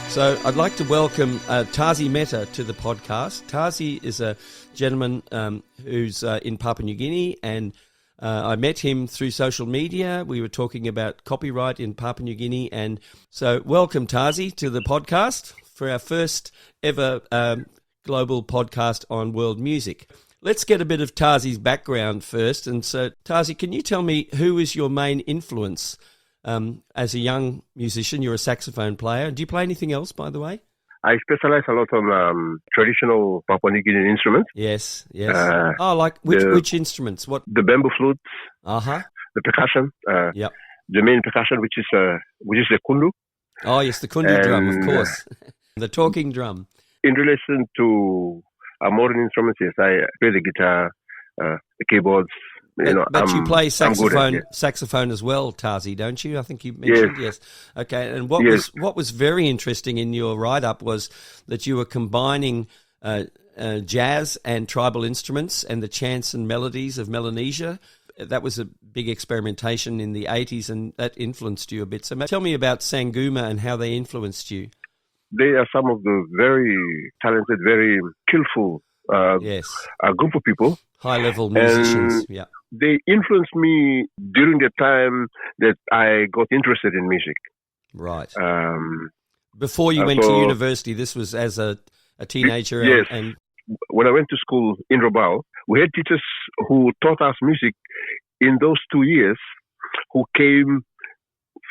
So I'd like to welcome Tazi Mehta to the podcast. Tazi is a gentleman who's in Papua New Guinea, and I met him through social media. We were talking about copyright in Papua New Guinea, and so welcome, Tazi, to the podcast for our first ever global podcast on world music. Let's get a bit of Tazi's background first. And so, Tazi, can you tell me who is your main influence as a young musician? You're a saxophone player. Do you play anything else, by the way? I specialize a lot on traditional Papua New Guinean instruments. Yes. Which instruments? What? The bamboo flute. Uh-huh. The percussion. Yep. The main percussion, which is the kundu. Oh, yes, the kundu drum, of course. The talking drum. In relation to modern instruments, yes, I play the guitar, the keyboards. But you play saxophone as well, Tazi, don't you? I think you mentioned yes. Okay, and what was very interesting in your write-up was that you were combining jazz and tribal instruments and the chants and melodies of Melanesia. That was a big experimentation in the 80s, and that influenced you a bit. So tell me about Sanguma and how they influenced you. They are some of the very talented, very skillful group of people. High-level musicians, yeah. They influenced me during the time that I got interested in music. Right. Before you went to university, this was as a teenager? Yes. And when I went to school in Rabaul, we had teachers who taught us music in those 2 years who came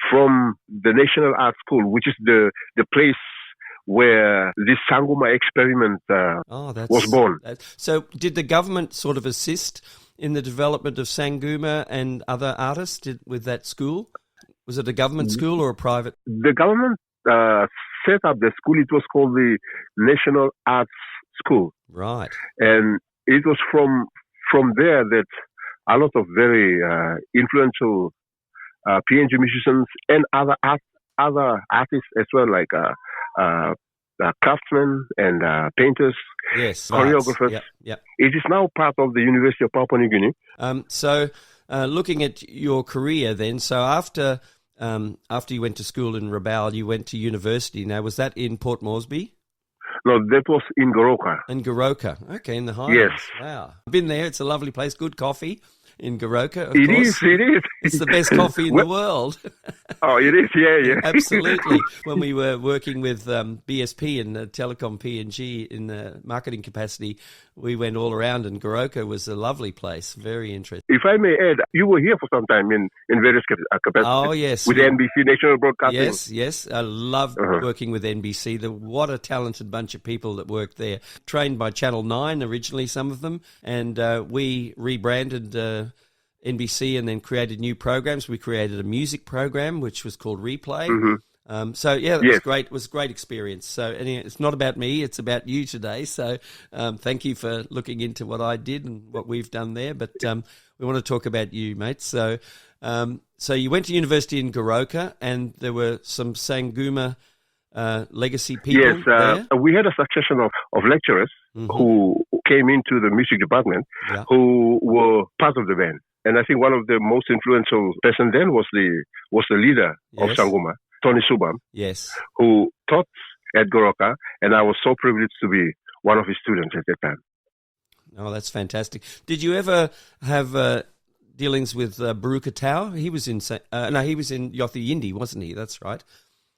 from the National Art School, which is the place where this Sanguma experiment was born. So did the government sort of assist in the development of Sanguma and other artists with that school? Was it a government school or a private? The government set up the school. It was called the National Arts School. Right. And it was from there that a lot of very influential PNG musicians and other artists as well, like craftsmen and painters, choreographers. Yep. It is now part of the University of Papua New Guinea. So looking at your career then, so after you went to school in Rabaul, you went to university. Now, was that in Port Moresby? No, that was in Goroka. In Goroka. Okay, in the Highlands. Yes. Wow. I've been there. It's a lovely place. Good coffee. In Goroka, of course. It is. It's the best coffee in the world. Oh, it is, yeah. Absolutely. When we were working with BSP and Telecom PNG in the marketing capacity, we went all around, and Goroka was a lovely place. Very interesting. If I may add, you were here for some time in various capacities. Oh, yes. With NBC, National Broadcasting. Yes. I loved working with NBC. What a talented bunch of people that worked there. Trained by Channel 9 originally, some of them, and we rebranded NBC and then created new programs. We created a music program which was called Replay. Mm-hmm. Was great. It was a great experience. So anyway, it's not about me, it's about you today. So thank you for looking into what I did and what we've done there. But we want to talk about you, mate. So you went to university in Goroka, and there were some Sanguma legacy people there? We had a succession of lecturers who came into the music department who were part of the band. And I think one of the most influential person then was the leader of Sanguma, Tony Subam, who taught at Goroka, and I was so privileged to be one of his students at that time. Oh, that's fantastic. Did you ever have dealings with Baruka Tau? He was in Yothi Yindi, wasn't he? That's right.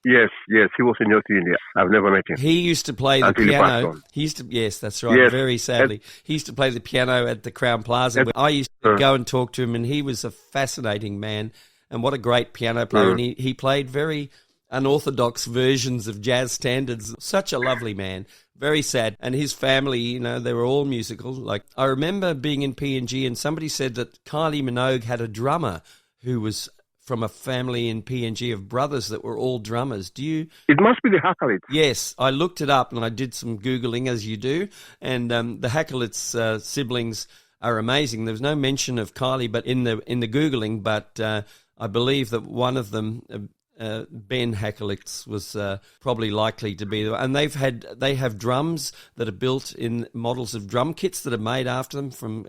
Yes, he was in Yothi India. I've never met him. He used to play the piano. Yes, that's right. Yes. Very sadly, he used to play the piano at the Crown Plaza. I used to go and talk to him, and he was a fascinating man. And what a great piano player! And he played very unorthodox versions of jazz standards. Such a lovely man. Very sad. And his family, they were all musical. Like, I remember being in PNG, and somebody said that Kylie Minogue had a drummer who was from a family in PNG of brothers that were all drummers. It must be the Hakalits. Yes, I looked it up and I did some Googling, as you do, and the Hakalits siblings are amazing. There was no mention of Kylie but in the Googling, but I believe that one of them, Ben Hakalits, was probably likely to be. And they have drums that are built in models of drum kits that are made after them from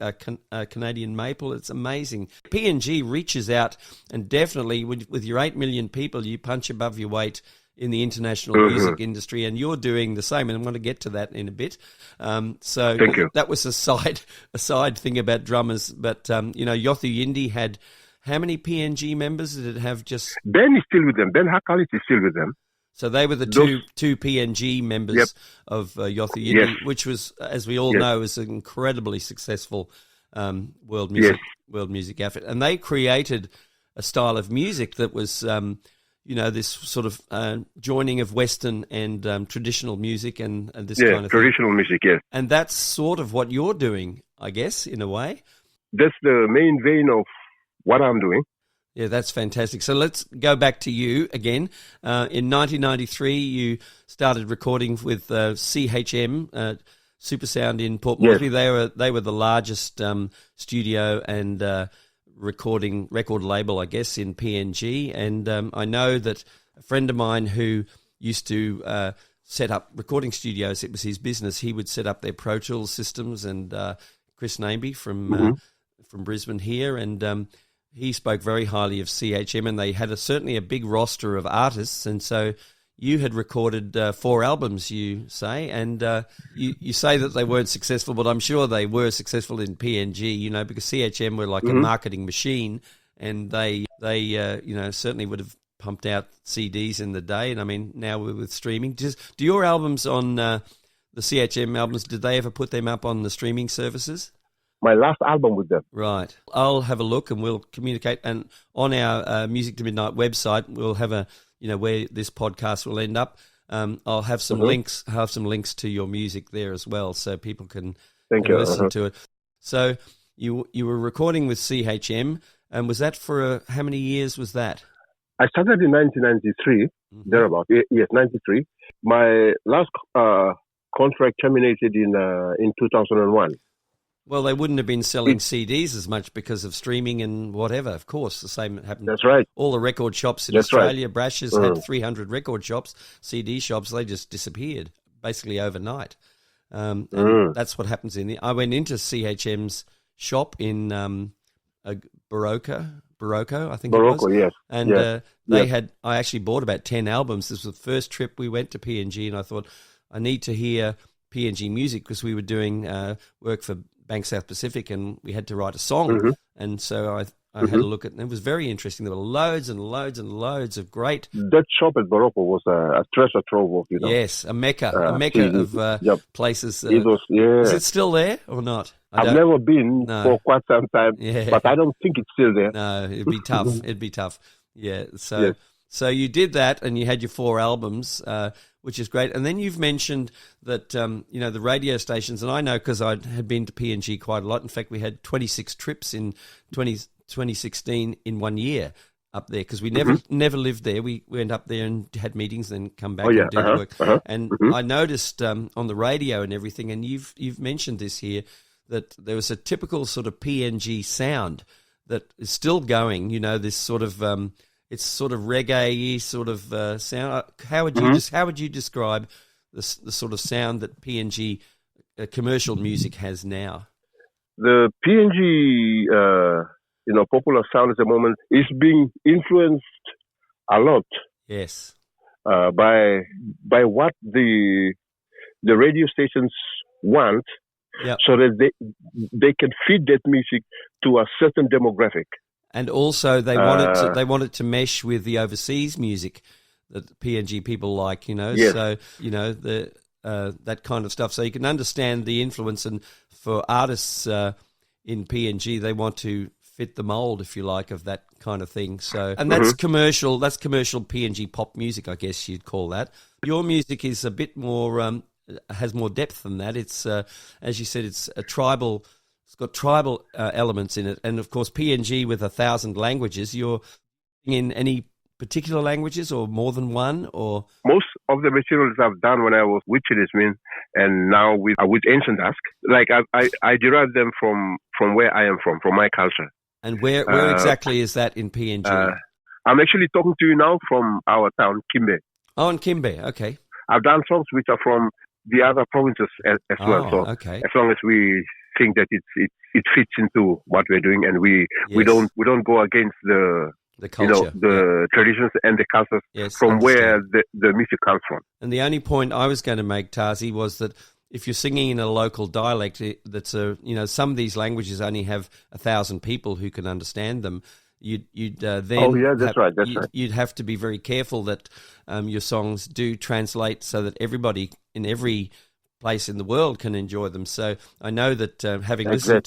Canadian maple. It's amazing. PNG reaches out, and definitely with your 8 million people, you punch above your weight in the international music industry, and you're doing the same. And I'm going to get to that in a bit. So Thank you. That was a side thing about drummers. But Yothu Yindi had how many PNG members did it have? Just Ben is still with them. Ben Hakalit is still with them. So they were the two PNG members of Yothu Yindi, which was, as we all know, is an incredibly successful world music outfit, and they created a style of music that was, this sort of joining of Western and traditional music and this kind of traditional music, yes. And that's sort of what you're doing, I guess, in a way. That's the main vein of what I'm doing. Yeah, that's fantastic. So let's go back to you again. In 1993, you started recording with CHM, Supersound in Port Moresby. They were the largest studio and record label, I guess, in PNG. And I know that a friend of mine who used to set up recording studios, it was his business. He would set up their Pro Tools systems, and Chris Nameby from Brisbane here, and he spoke very highly of CHM, and they had certainly a big roster of artists. And so you had recorded 4 albums, you say, and you say that they weren't successful, but I'm sure they were successful in PNG, because CHM were like a marketing machine, and they certainly would have pumped out CDs in the day. And I mean, now with streaming, do your albums on the CHM albums, did they ever put them up on the streaming services? My last album with them. Right. I'll have a look and we'll communicate. And on our Music to Midnight website, we'll have where this podcast will end up. I'll have some links. To your music there as well, so people can listen to it. So you were recording with CHM, and was that for how many years was that? I started in 1993, thereabout. Yes, 93. My last contract terminated in 2001. Well, they wouldn't have been selling CDs as much because of streaming and whatever. Of course, the same happened. That's right. All the record shops in Australia, Brash's had 300 record shops, CD shops. They just disappeared basically overnight. And that's what happens I went into CHM's shop in Barocco, I think it was. Yes. And I actually bought about 10 albums. This was the first trip we went to PNG, and I thought, I need to hear PNG music because we were doing work for Bank South Pacific, and we had to write a song. And so I had a look at it, and it was very interesting. There were loads and loads and loads of great... That shop at Barocco was a treasure trove of, Yes, a mecca of places. It was, Is it still there or not? I've never been for quite some time, but I don't think it's still there. No, it'd be tough. It'd be tough. Yeah, so you did that, and you had your 4 albums, which is great. And then you've mentioned that, the radio stations, and I know because I had been to PNG quite a lot. In fact, we had 26 trips in 2016 in 1 year up there because we never lived there. We went up there and had meetings, then come back and do the work. And I noticed on the radio and everything, and you've mentioned this here, that there was a typical sort of PNG sound that is still going, this sort of... it's sort of reggae-y sort of sound. How would you describe the sort of sound that PNG commercial music has now? The PNG, popular sound at the moment is being influenced a lot. Yes. By what the radio stations want, so that they can feed that music to a certain demographic. And also, they want it to mesh with the overseas music that PNG people like, So, that kind of stuff. So you can understand the influence. And for artists in PNG, they want to fit the mold, if you like, of that kind of thing. So, and that's commercial. That's commercial PNG pop music, I guess you'd call that. Your music is a bit more has more depth than that. It's as you said, it's a tribal. It's got tribal elements in it, and of course PNG with 1,000 languages. You're in any particular languages or more than one, or most of the materials I've done when I was with Chilismin and now with Ancient Dusk, like I derive them from where I am from my culture. And where exactly is that in PNG? I'm actually talking to you now from our town, Kimbe. Oh, in Kimbe, okay. I've done songs which are from the other provinces as well. So okay. As long as we think that it fits into what we're doing, and we don't go against the the culture, the traditions and the cultures from where the music comes from. And the only point I was going to make, Tazi, was that if you're singing in a local dialect, that's some of these languages only have 1,000 people who can understand them. You'd then that's right. You'd have to be very careful that your songs do translate so that everybody in every place in the world can enjoy them. So I know that having listened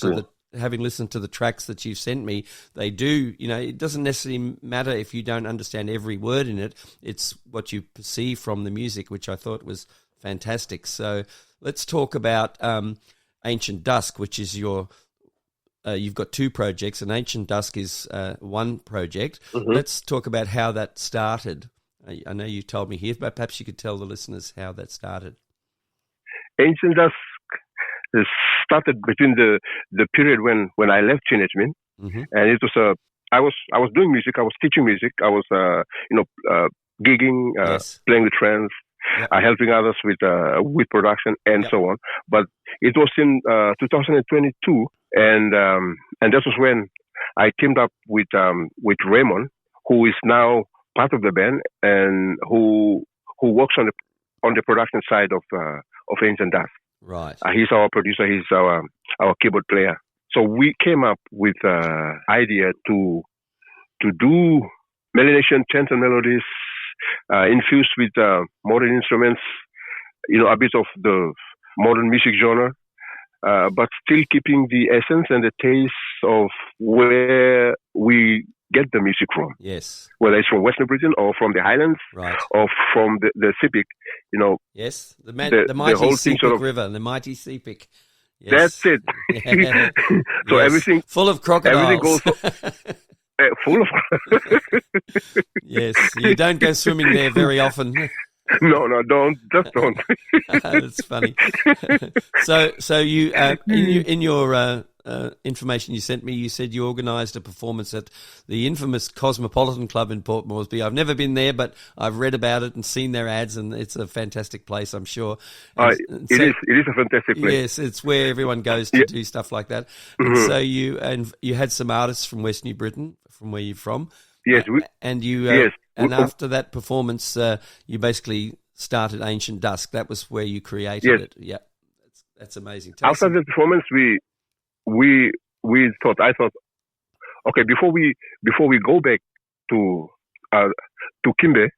to the tracks that you've sent me, they do. It doesn't necessarily matter if you don't understand every word in it. It's what you perceive from the music, which I thought was fantastic. So let's talk about Ancient Dusk, which is your. You've got two projects, and Ancient Dusk is one project. Mm-hmm. Let's talk about how that started. I know you told me here, but perhaps you could tell the listeners how that started. Ancient Dusk started between the period when I left Teenage Mint, and it was I was doing music, I was teaching music, I was gigging, playing with friends, helping others with production and so on. But it was in 2022. And that was when I teamed up with Raymond, who is now part of the band and who works on the production side of Ancient Dusk. Right. He's our producer. He's our keyboard player. So we came up with the idea to do Melanesian chants and melodies infused with modern instruments. A bit of the modern music genre. But still keeping the essence and the taste of where we get the music from. Yes. Whether it's from Western Britain or from the Highlands, right, or from the Sepik, Yes, the mighty Sepik River, the mighty Sepik. Yes. That's it. Yeah. So everything... Full of crocodiles. Everything goes... full of... Yes, you don't go swimming there very often. No, don't. Just don't. That's funny. So you in your information you sent me, you said you organised a performance at the infamous Cosmopolitan Club in Port Moresby. I've never been there, but I've read about it and seen their ads, and it's a fantastic place, I'm sure. It is a fantastic place. Yes, it's where everyone goes to do stuff like that. And so you had some artists from West New Britain, from where you're from. Yes, after that performance, you basically started Ancient Dusk. That was where you created it. Yeah, that's amazing. After the performance, I thought, okay, before we go back to Kimbe,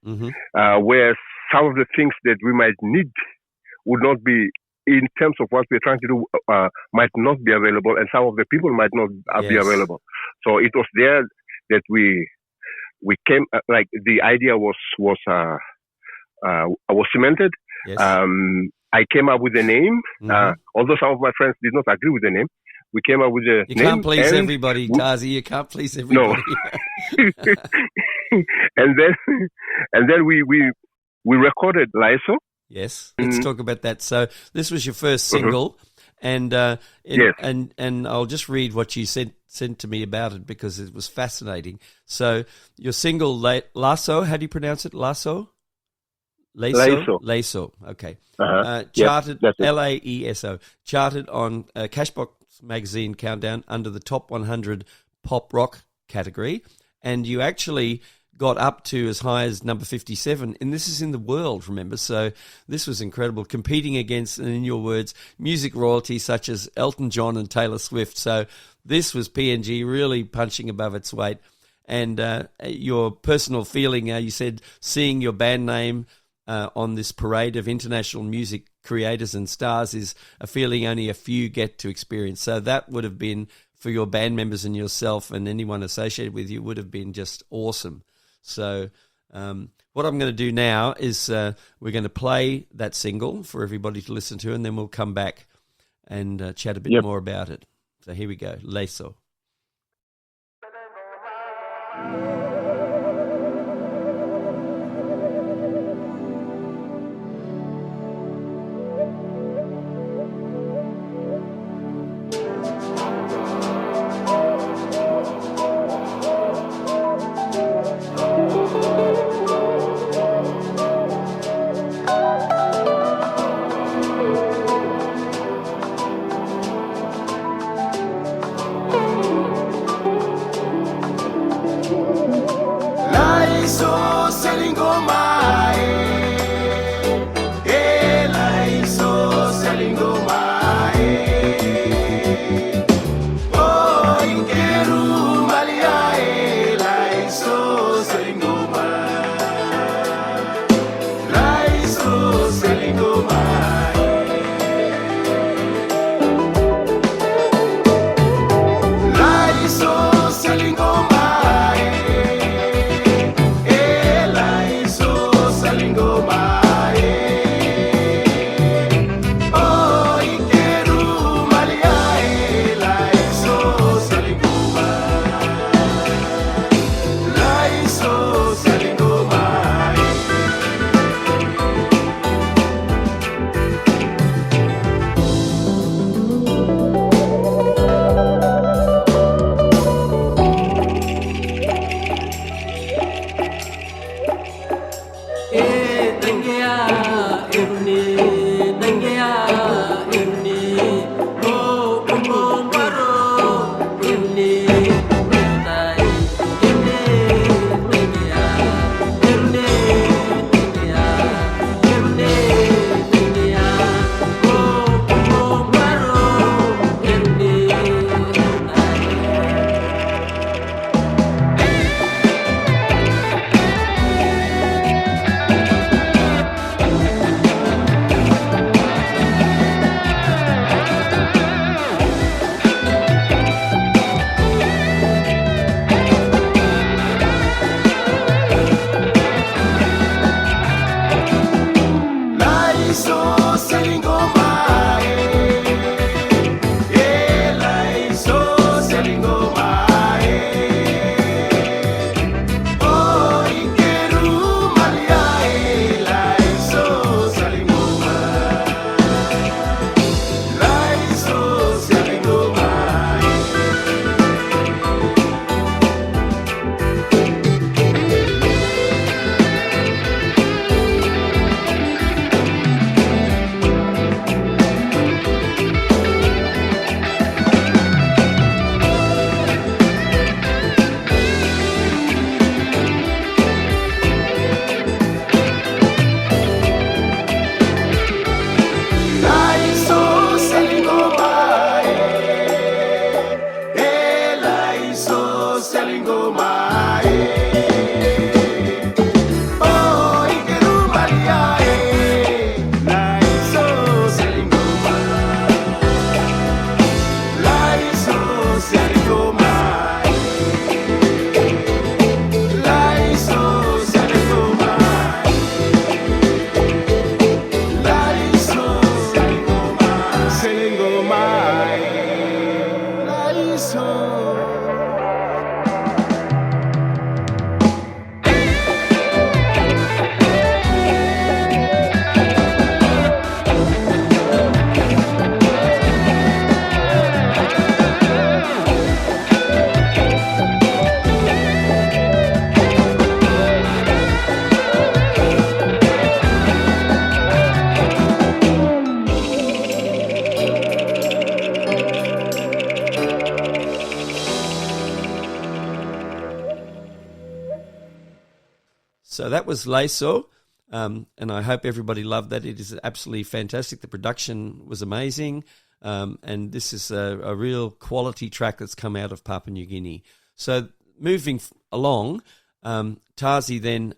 where some of the things that we might need would not be, in terms of what we're trying to do, might not be available, and some of the people might not be available. So it was there that we came, like the idea was cemented. Yes. I came up with a name, although some of my friends did not agree with the name. We came up with a name. You can't please everybody, Tazi. You can't please everybody. No. and then we recorded Laiso. Yes. Let's talk about that. So this was your first single, and I'll just read what you sent to me about it because it was fascinating. So your single Lasso, how do you pronounce it? Lasso? Lasso. Okay. Charted, Laeso. Charted on Cashbox Magazine Countdown under the top 100 pop rock category, and you actually got up to as high as number 57, and this is in the world, remember? So this was incredible, competing against, and in your words, music royalty such as Elton John and Taylor Swift. So this was PNG really punching above its weight. And your personal feeling, you said seeing your band name on this parade of international music creators and stars is a feeling only a few get to experience. So that would have been, for your band members and yourself and anyone associated with you, would have been just awesome. So what I'm going to do now is we're going to play that single for everybody to listen to, and then we'll come back and chat a bit more about it. So here we go, Leso. So that was Leso, and I hope everybody loved that. It is absolutely fantastic. The production was amazing, and this is a real quality track that's come out of Papua New Guinea. So moving along, Tazi then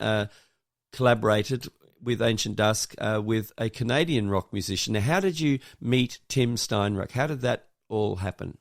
collaborated with Ancient Dusk with a Canadian rock musician. Now, how did you meet Tim Steinruck? How did that all happen?